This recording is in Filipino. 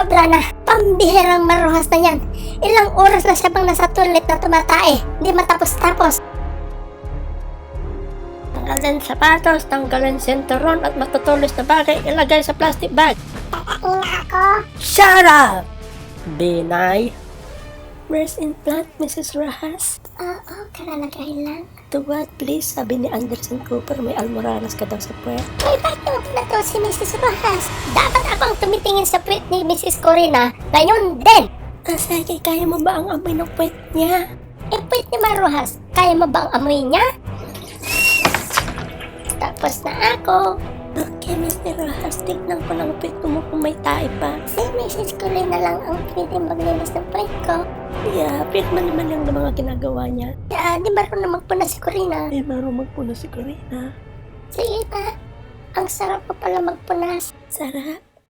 Sobra na. Pambihirang maruhas na yan. Ilang oras na siya bang nasa toilet na tumatae. Hindi matapos-tapos. Tanggalin sapatos, tanggalin senteron at matutulis na bagay ilagay sa plastic bag. Kakain na ako. Shut up! Binay. Breast implant, Mrs. Rahas. Oo, kalalagay lang. To what, please? Sabi ni Anderson Cooper, may almoranas ka daw sa puwet. May bakit na to si Mrs. Rojas? Dapat akong tumitingin sa puwet ni Mrs. Corina. Ngayon din! Sige, kaya mo ba ang amoy ng puwet niya? Puwet ni Maruhas, kaya mo ba ang amoy niya? Tapos na ako. Okay, Mr. Rojas, tignan ko lang puwet mo kung may tae pa. Si Mrs. Corina lang ang pwede maglinis ng puwet ko. Yeah, puwet man lang ng mga ginagawa niya. Di marunong magpuna si Corina. Marunong magpuno si Corina. Sige pa, ang sarap pa pala magpunas. Sarap.